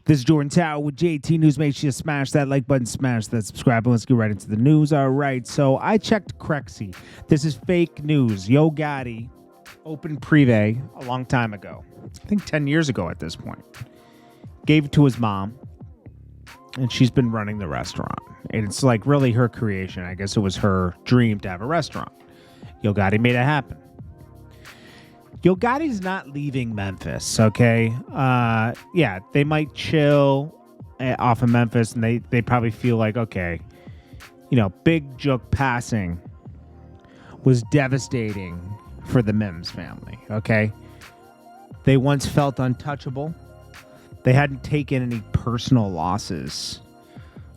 This is Jordan Tower with JT News. Make sure you smash that like button, smash that subscribe button. Let's get right into the news. All right, so I checked Crexy. This is fake news. Yo Gotti opened Prive a long time ago. I think 10 years ago at this point. Gave it to his mom, and she's been running the restaurant. And it's like really her creation. I guess it was her dream to have a restaurant. Yo Gotti made it happen. Yo Gotti's not leaving Memphis, okay? Yeah, they might chill off of Memphis, and they probably feel like, okay, you know, Big Jook passing was devastating for the Mims family, okay? They once felt untouchable. They hadn't taken any personal losses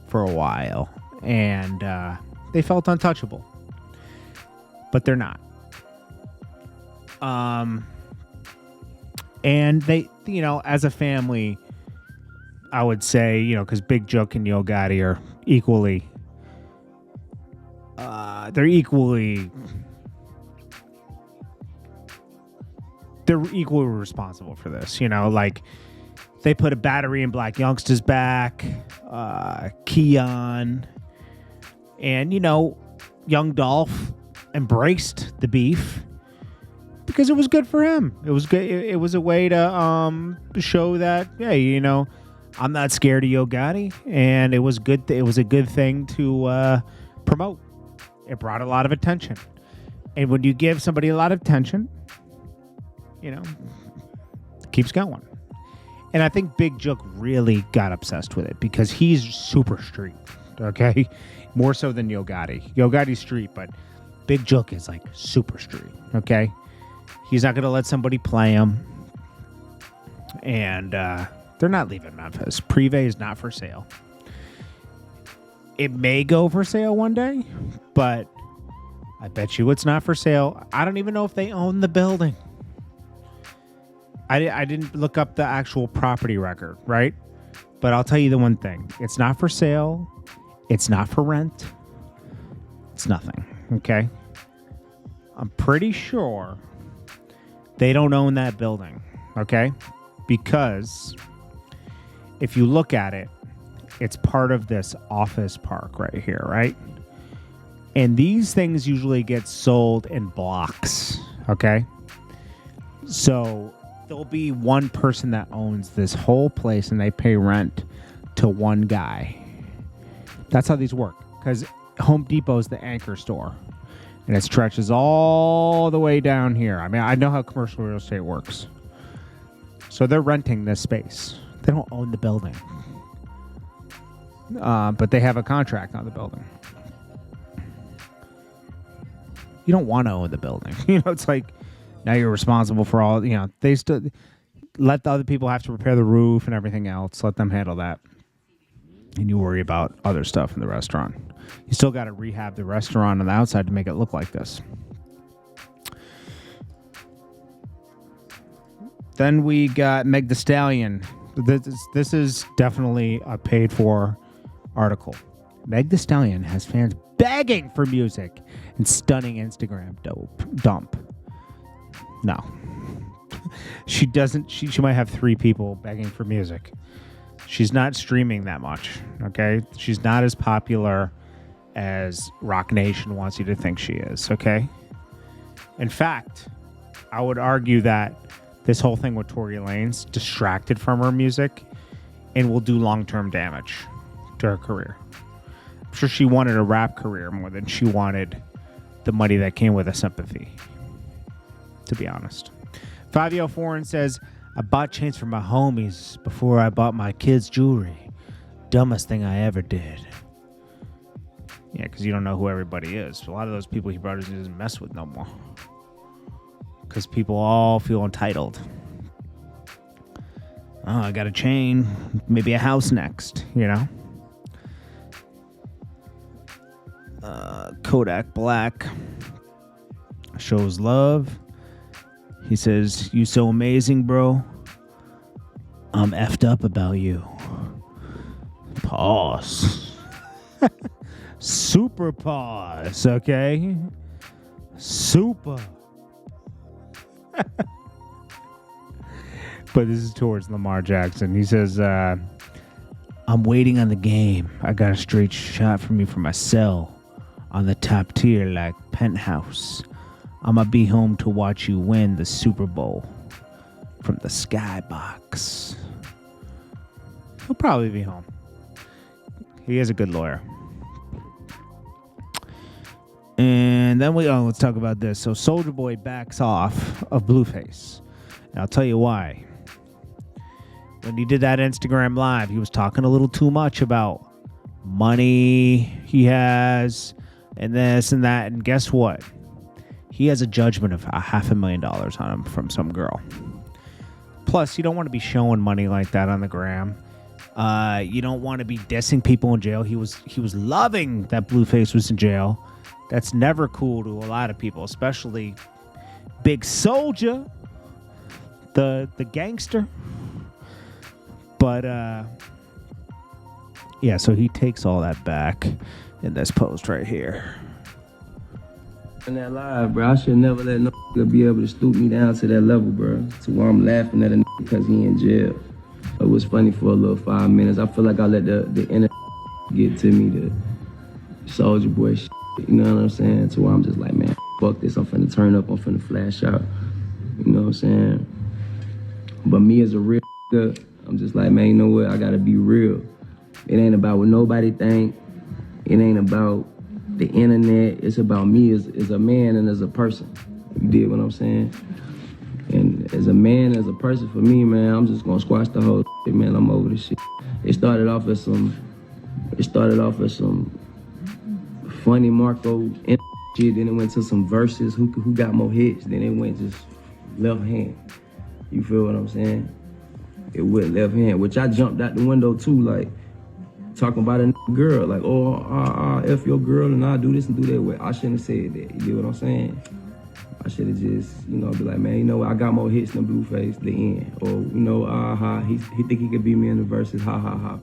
for a while, and they felt untouchable. But they're not. And they, you know, as a family, I would say, you know, because Big Jook and Yo Gotti are equally, they're equally responsible for this, you know, like they put a battery in Black Youngster's back, Keon, and, you know, Young Dolph embraced the beef. Because it was good for him. It was good. It was a way to show that, hey, you know, I'm not scared of Yo Gotti, and it was good. It was a good thing to promote. It brought a lot of attention, and when you give somebody a lot of attention, you know, it keeps going. And I think Big Jook really got obsessed with it because he's super street. Okay, more so than Yo Gotti. Yo Gotti's street, but Big Jook is like super street. Okay. He's not going to let somebody play him. And they're not leaving Memphis. Prive is not for sale. It may go for sale one day, but I bet you it's not for sale. I don't even know if they own the building. I didn't look up the actual property record, right? But I'll tell you the one thing. It's not for sale. It's not for rent. It's nothing, okay? I'm pretty sure they don't own that building, okay? Because if you look at it, it's part of this office park right here, right? And these things usually get sold in blocks, okay? So there'll be one person that owns this whole place and they pay rent to one guy. That's how these work, because Home Depot is the anchor store. And it stretches all the way down here. I mean, I know how commercial real estate works. So they're renting this space. They don't own the building. But they have a contract on the building. You don't want to own the building. You know, it's like, now you're responsible for all, you know, they still let the other people have to repair the roof and everything else. Let them handle that. And you worry about other stuff in the restaurant. You still got to rehab the restaurant on the outside to make it look like this. Then we got Meg Stallion. This is definitely a paid-for article. Meg Stallion has fans begging for music and stunning Instagram dump. No. She doesn't. She might have 3 people begging for music. She's not streaming that much, okay? She's not as popular as Rock Nation wants you to think she is, okay? In fact, I would argue that this whole thing with Tory Lanez distracted from her music and will do long-term damage to her career. I'm sure she wanted a rap career more than she wanted the money that came with the sympathy, to be honest. 5-Yo Foreign says, I bought chains for my homies before I bought my kids' jewelry. Dumbest thing I ever did. Yeah, because you don't know who everybody is. A lot of those people he brought doesn't mess with no more. Because people all feel entitled. Oh, I got a chain. Maybe a house next, you know? Kodak Black shows love. He says, you so amazing, bro. I'm effed up about you. Pause. Super pause, okay? Super. But this is towards Lamar Jackson. He says, I'm waiting on the game. I got a straight shot from you from my cell on the top tier like penthouse. I'ma be home to watch you win the Super Bowl from the skybox. He'll probably be home. He is a good lawyer. And then let's talk about this. So Soulja Boy backs off of Blueface. And I'll tell you why. When he did that Instagram live, he was talking a little too much about money he has and this and that. And guess what? He has a judgment of $500,000 on him from some girl. Plus, you don't want to be showing money like that on the gram. You don't want to be dissing people in jail. He was loving that Blueface was in jail. That's never cool to a lot of people, especially Big Soulja, the gangster. But yeah, so he takes all that back in this post right here. In that live, bro, I should never let no nigga be able to stoop me down to that level, bro. To where I'm laughing at a nigga because he in jail. It was funny for a little 5 minutes. I feel like I let the inner get to me, the Soulja Boy shit. You know what I'm saying? To where I'm just like, man, fuck this. I'm finna turn up. I'm finna flash out. You know what I'm saying? But me as a real nigga, I'm just like, man, you know what? I gotta be real. It ain't about what nobody think. It ain't about the internet. It's about me as a man and as a person. You dig what I'm saying? And as a man, as a person, for me, man, I'm just gonna squash the whole shit, man. I'm over this shit. It started off as some funny Marco shit. Then it went to some verses. Who got more hits? Then it went just left hand. You feel what I'm saying? It went left hand, which I jumped out the window too, like talking about a girl, like, oh, F your girl and I'll do this and do that. Well, I shouldn't have said that. You get what I'm saying? I should have just, be like, man, you know what? I got more hits than Blueface, the end. Or, he think he could beat me in the verses, ha, ha, ha.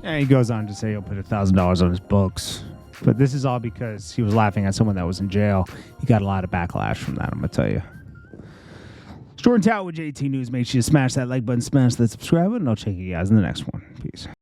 And he goes on to say he'll put $1,000 on his books. But this is all because he was laughing at someone that was in jail. He got a lot of backlash from that, I'm going to tell you. Jordan Tower with JT News. Make sure you smash that like button, smash that subscribe button, and I'll check you guys in the next one. Peace.